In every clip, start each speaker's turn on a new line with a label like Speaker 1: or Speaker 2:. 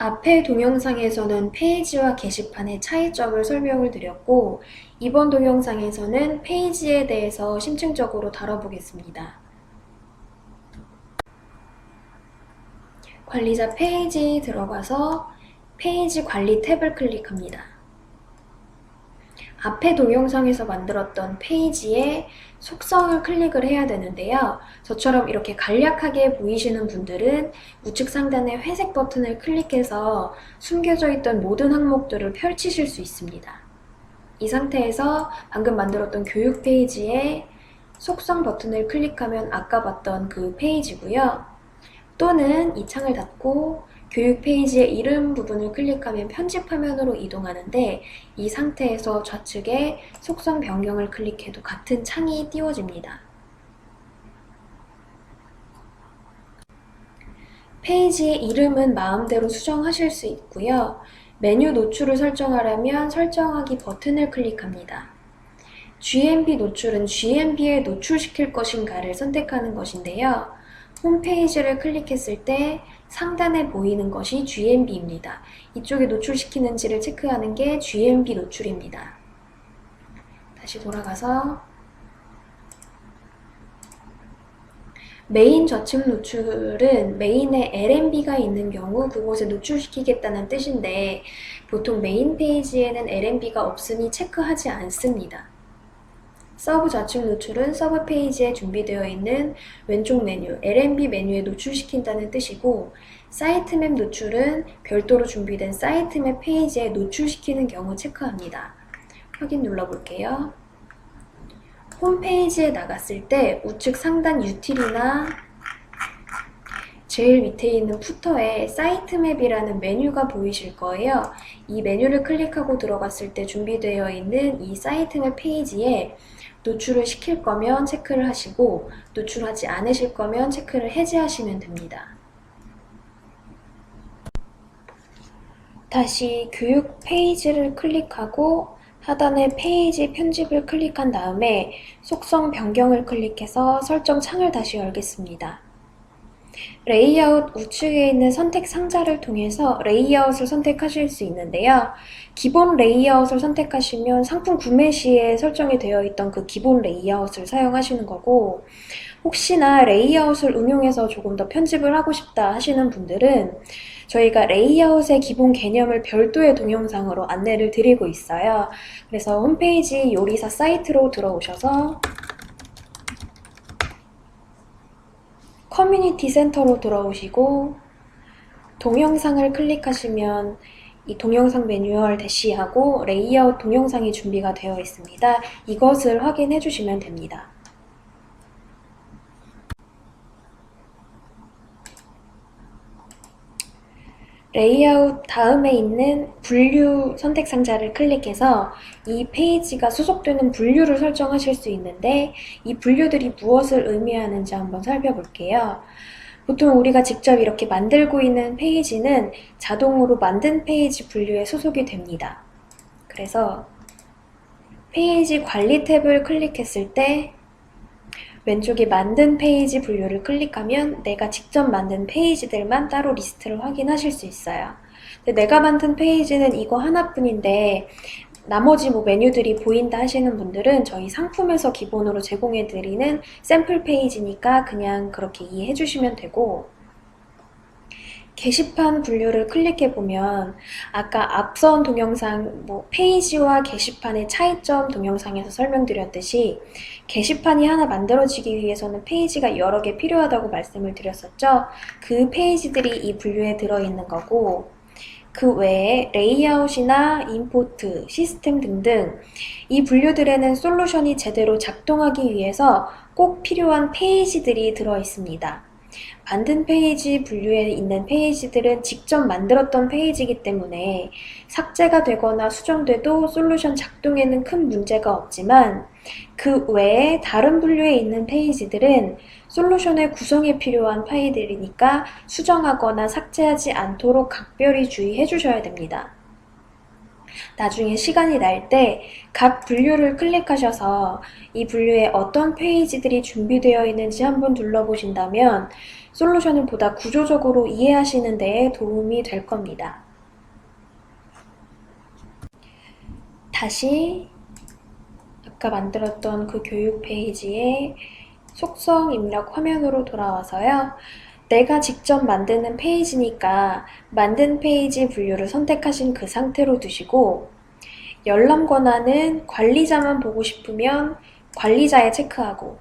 Speaker 1: 앞의 동영상에서는 페이지와 게시판의 차이점을 설명을 드렸고, 이번 동영상에서는 페이지에 대해서 심층적으로 다뤄보겠습니다. 관리자 페이지 들어가서 페이지 관리 탭을 클릭합니다. 앞의 동영상에서 만들었던 페이지의 속성을 클릭을 해야 되는데요. 저처럼 이렇게 간략하게 보이시는 분들은 우측 상단의 회색 버튼을 클릭해서 숨겨져 있던 모든 항목들을 펼치실 수 있습니다. 이 상태에서 방금 만들었던 교육 페이지에 속성 버튼을 클릭하면 아까 봤던 그 페이지고요. 또는 이 창을 닫고 교육 페이지의 이름 부분을 클릭하면 편집 화면으로 이동하는데, 이 상태에서 좌측에 속성 변경을 클릭해도 같은 창이 띄워집니다. 페이지의 이름은 마음대로 수정하실 수 있고요. 메뉴 노출을 설정하려면 설정하기 버튼을 클릭합니다. GMB 노출은 GMB에 노출시킬 것인가를 선택하는 것인데요. 홈페이지를 클릭했을 때 상단에 보이는 것이 GMB입니다. 이쪽에 노출시키는지를 체크하는 게 GMB 노출입니다. 다시 돌아가서 메인 좌측 노출은 메인에 LNB가 있는 경우 그곳에 노출시키겠다는 뜻인데, 보통 메인 페이지에는 LNB가 없으니 체크하지 않습니다. 서브 좌측 노출은 서브 페이지에 준비되어 있는 왼쪽 메뉴, LNB 메뉴에 노출시킨다는 뜻이고, 사이트맵 노출은 별도로 준비된 사이트맵 페이지에 노출시키는 경우 체크합니다. 확인 눌러볼게요. 홈페이지에 나갔을 때 우측 상단 유틸이나 제일 밑에 있는 푸터에 사이트맵이라는 메뉴가 보이실 거예요. 이 메뉴를 클릭하고 들어갔을 때 준비되어 있는 이 사이트맵 페이지에 노출을 시킬 거면 체크를 하시고, 노출하지 않으실 거면 체크를 해제하시면 됩니다. 다시 교육 페이지를 클릭하고 하단의 페이지 편집을 클릭한 다음에 속성 변경을 클릭해서 설정 창을 다시 열겠습니다. 레이아웃 우측에 있는 선택 상자를 통해서 레이아웃을 선택하실 수 있는데요. 기본 레이아웃을 선택하시면 상품 구매 시에 설정이 되어 있던 그 기본 레이아웃을 사용하시는 거고, 혹시나 레이아웃을 응용해서 조금 더 편집을 하고 싶다 하시는 분들은 저희가 레이아웃의 기본 개념을 별도의 동영상으로 안내를 드리고 있어요. 그래서 홈페이지 요리사 사이트로 들어오셔서 커뮤니티 센터로 들어오시고 동영상을 클릭하시면 이 동영상 매뉴얼 대시하고 레이아웃 동영상이 준비가 되어 있습니다. 이것을 확인해 주시면 됩니다. 레이아웃 다음에 있는 분류 선택 상자를 클릭해서 이 페이지가 소속되는 분류를 설정하실 수 있는데, 이 분류들이 무엇을 의미하는지 한번 살펴볼게요. 보통 우리가 직접 이렇게 만들고 있는 페이지는 자동으로 만든 페이지 분류에 소속이 됩니다. 그래서 페이지 관리 탭을 클릭했을 때 왼쪽에 만든 페이지 분류를 클릭하면 내가 직접 만든 페이지들만 따로 리스트를 확인하실 수 있어요. 근데 내가 만든 페이지는 이거 하나뿐인데 나머지 메뉴들이 보인다 하시는 분들은 저희 상품에서 기본으로 제공해드리는 샘플 페이지니까 그냥 그렇게 이해해 주시면 되고, 게시판 분류를 클릭해보면 아까 앞선 동영상 페이지와 게시판의 차이점 동영상에서 설명드렸듯이 게시판이 하나 만들어지기 위해서는 페이지가 여러 개 필요하다고 말씀을 드렸었죠. 그 페이지들이 이 분류에 들어있는 거고, 그 외에 레이아웃이나 임포트, 시스템 등등 이 분류들에는 솔루션이 제대로 작동하기 위해서 꼭 필요한 페이지들이 들어있습니다. 만든 페이지 분류에 있는 페이지들은 직접 만들었던 페이지이기 때문에 삭제가 되거나 수정돼도 솔루션 작동에는 큰 문제가 없지만, 그 외에 다른 분류에 있는 페이지들은 솔루션의 구성에 필요한 파일들이니까 수정하거나 삭제하지 않도록 각별히 주의해 주셔야 됩니다. 나중에 시간이 날 때 각 분류를 클릭하셔서 이 분류에 어떤 페이지들이 준비되어 있는지 한번 둘러보신다면 솔루션을 보다 구조적으로 이해하시는 데 도움이 될 겁니다. 다시 아까 만들었던 그 교육 페이지의 속성 입력 화면으로 돌아와서요. 내가 직접 만드는 페이지니까 만든 페이지 분류를 선택하신 그 상태로 두시고 열람 권한은 관리자만 보고 싶으면 관리자에 체크하고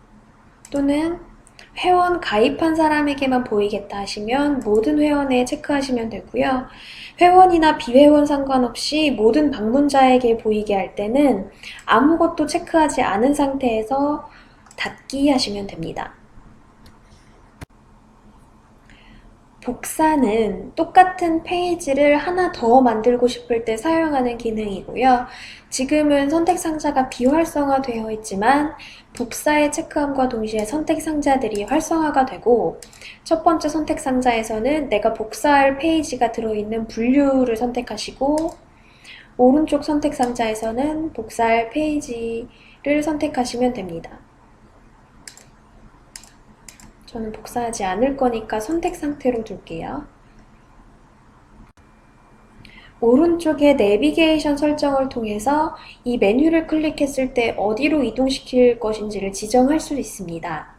Speaker 1: 또는 회원 가입한 사람에게만 보이겠다 하시면 모든 회원에 체크하시면 되고요. 회원이나 비회원 상관없이 모든 방문자에게 보이게 할 때는 아무것도 체크하지 않은 상태에서 닫기 하시면 됩니다. 복사는 똑같은 페이지를 하나 더 만들고 싶을 때 사용하는 기능이고요. 지금은 선택 상자가 비활성화되어 있지만 복사의 체크함과 동시에 선택 상자들이 활성화가 되고 첫 번째 선택 상자에서는 내가 복사할 페이지가 들어있는 분류를 선택하시고 오른쪽 선택 상자에서는 복사할 페이지를 선택하시면 됩니다. 저는 복사하지 않을 거니까 선택 상태로 둘게요. 오른쪽의 내비게이션 설정을 통해서 이 메뉴를 클릭했을 때 어디로 이동시킬 것인지를 지정할 수 있습니다.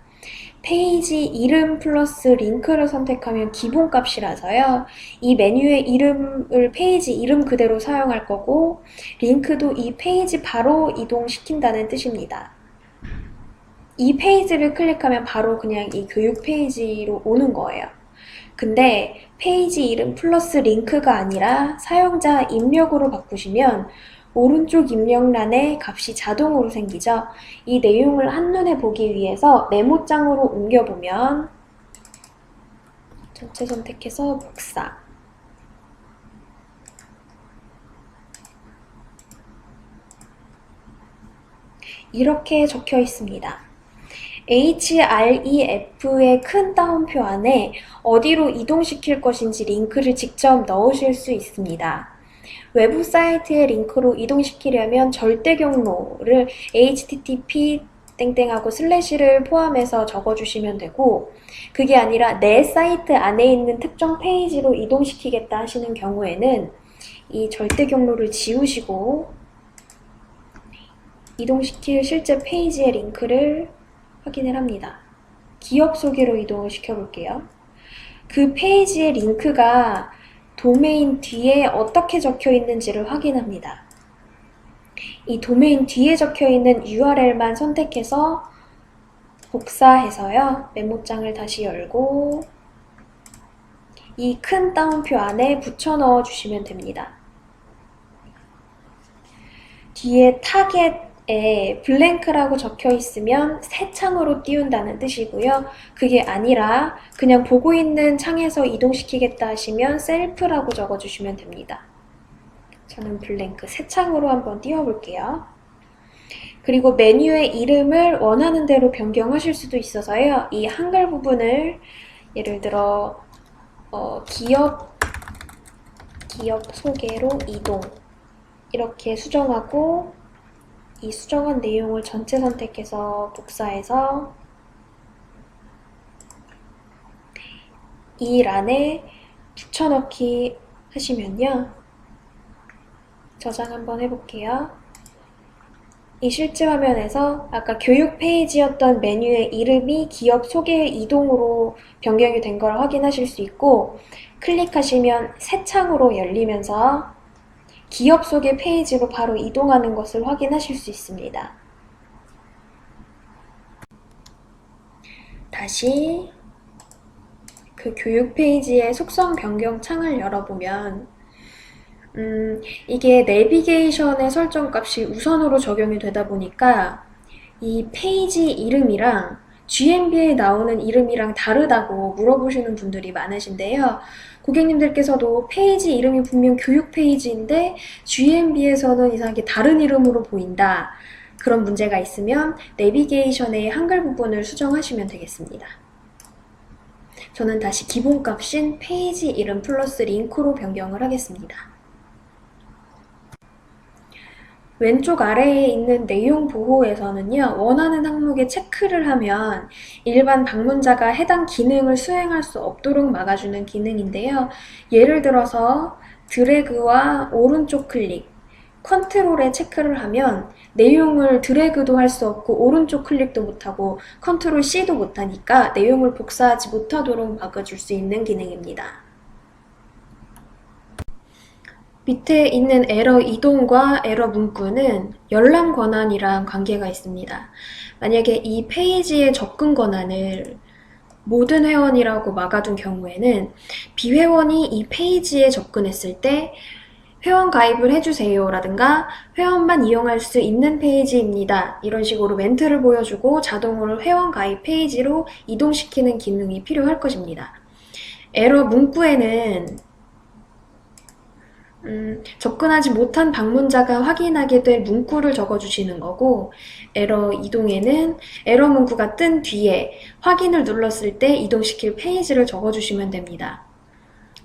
Speaker 1: 페이지 이름 플러스 링크를 선택하면 기본값이라서요. 이 메뉴의 이름을 페이지 이름 그대로 사용할 거고 링크도 이 페이지 바로 이동시킨다는 뜻입니다. 이 페이지를 클릭하면 바로 그냥 이 교육 페이지로 오는 거예요. 근데 페이지 이름 플러스 링크가 아니라 사용자 입력으로 바꾸시면 오른쪽 입력란에 값이 자동으로 생기죠. 이 내용을 한눈에 보기 위해서 메모장으로 옮겨보면 전체 선택해서 복사 이렇게 적혀 있습니다. href의 큰 따옴표 안에 어디로 이동시킬 것인지 링크를 직접 넣으실 수 있습니다. 외부 사이트의 링크로 이동시키려면 절대 경로를 http 땡땡하고 슬래시를 포함해서 적어주시면 되고 그게 아니라 내 사이트 안에 있는 특정 페이지로 이동시키겠다 하시는 경우에는 이 절대 경로를 지우시고 이동시킬 실제 페이지의 링크를 확인을 합니다. 기업 소개로 이동을 시켜볼게요. 그 페이지의 링크가 도메인 뒤에 어떻게 적혀 있는지를 확인합니다. 이 도메인 뒤에 적혀 있는 URL만 선택해서 복사해서요. 메모장을 다시 열고 이 큰 따옴표 안에 붙여 넣어 주시면 됩니다. 뒤에 타겟에 블랭크라고 적혀 있으면 새 창으로 띄운다는 뜻이고요. 그게 아니라 그냥 보고 있는 창에서 이동시키겠다 하시면 셀프라고 적어주시면 됩니다. 저는 블랭크 새 창으로 한번 띄워볼게요. 그리고 메뉴의 이름을 원하는 대로 변경하실 수도 있어서요. 이 한글 부분을 예를 들어 기업 소개로 이동 이렇게 수정하고 이 수정한 내용을 전체 선택해서 복사해서 이 란에 붙여넣기 하시면요. 저장 한번 해볼게요. 이 실제 화면에서 아까 교육 페이지였던 메뉴의 이름이 기업 소개 이동으로 변경이 된 걸 확인하실 수 있고 클릭하시면 새 창으로 열리면서 기업 소개 페이지로 바로 이동하는 것을 확인하실 수 있습니다. 다시 그 교육 페이지의 속성 변경 창을 열어보면 이게 내비게이션의 설정 값이 우선으로 적용이 되다 보니까 이 페이지 이름이랑 GMB에 나오는 이름이랑 다르다고 물어보시는 분들이 많으신데요. 고객님들께서도 페이지 이름이 분명 교육 페이지인데 GMB에서는 이상하게 다른 이름으로 보인다. 그런 문제가 있으면 내비게이션의 한글 부분을 수정하시면 되겠습니다. 저는 다시 기본값인 페이지 이름 플러스 링크로 변경을 하겠습니다. 왼쪽 아래에 있는 내용 보호에서는요, 원하는 항목에 체크를 하면 일반 방문자가 해당 기능을 수행할 수 없도록 막아주는 기능인데요. 예를 들어서 드래그와 오른쪽 클릭, 컨트롤에 체크를 하면 내용을 드래그도 할 수 없고 오른쪽 클릭도 못하고 컨트롤 C도 못하니까 내용을 복사하지 못하도록 막아줄 수 있는 기능입니다. 밑에 있는 에러 이동과 에러 문구는 열람 권한이랑 관계가 있습니다. 만약에 이 페이지의 접근 권한을 모든 회원이라고 막아둔 경우에는 비회원이 이 페이지에 접근했을 때 회원 가입을 해주세요 라든가 회원만 이용할 수 있는 페이지입니다. 이런 식으로 멘트를 보여주고 자동으로 회원 가입 페이지로 이동시키는 기능이 필요할 것입니다. 에러 문구에는 접근하지 못한 방문자가 확인하게 될 문구를 적어주시는 거고, 에러 이동에는 에러 문구가 뜬 뒤에 확인을 눌렀을 때 이동시킬 페이지를 적어주시면 됩니다.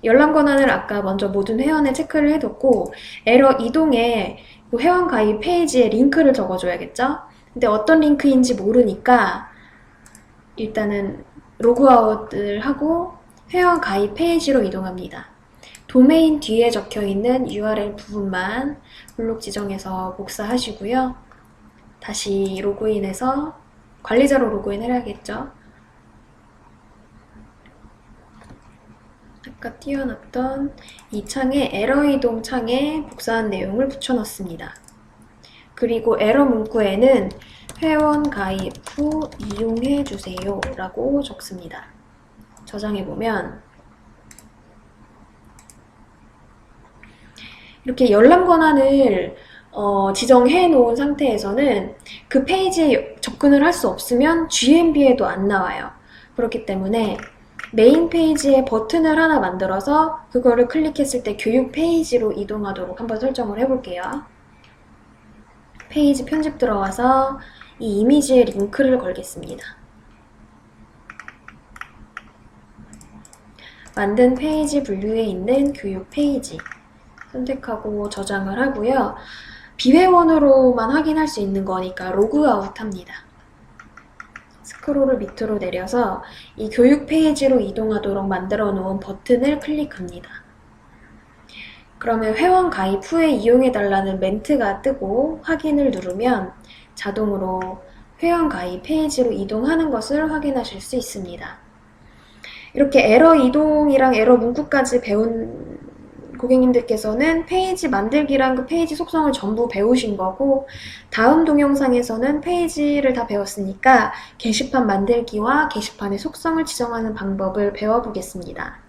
Speaker 1: 열람 권한을 아까 먼저 모든 회원에 체크를 해뒀고, 에러 이동에 그 회원 가입 페이지에 링크를 적어줘야겠죠? 근데 어떤 링크인지 모르니까 일단은 로그아웃을 하고 회원 가입 페이지로 이동합니다. 도메인 뒤에 적혀있는 URL 부분만 블록 지정해서 복사하시고요. 다시 로그인해서 관리자로 로그인 해야겠죠. 아까 띄워놨던 이 창에 에러 이동 창에 복사한 내용을 붙여넣습니다. 그리고 에러 문구에는 회원 가입 후 이용해주세요 라고 적습니다. 저장해보면 이렇게 열람 권한을 지정해 놓은 상태에서는 그 페이지에 접근을 할 수 없으면 GMB에도 안 나와요. 그렇기 때문에 메인 페이지에 버튼을 하나 만들어서 그거를 클릭했을 때 교육 페이지로 이동하도록 한번 설정을 해볼게요. 페이지 편집 들어와서 이 이미지에 링크를 걸겠습니다. 만든 페이지 분류에 있는 교육 페이지 선택하고 저장을 하고요. 비회원으로만 확인할 수 있는 거니까 로그아웃 합니다. 스크롤을 밑으로 내려서 이 교육 페이지로 이동하도록 만들어 놓은 버튼을 클릭합니다. 그러면 회원 가입 후에 이용해달라는 멘트가 뜨고 확인을 누르면 자동으로 회원 가입 페이지로 이동하는 것을 확인하실 수 있습니다. 이렇게 에러 이동이랑 에러 문구까지 배운 고객님들께서는 페이지 만들기랑 그 페이지 속성을 전부 배우신 거고, 다음 동영상에서는 페이지를 다 배웠으니까 게시판 만들기와 게시판의 속성을 지정하는 방법을 배워보겠습니다.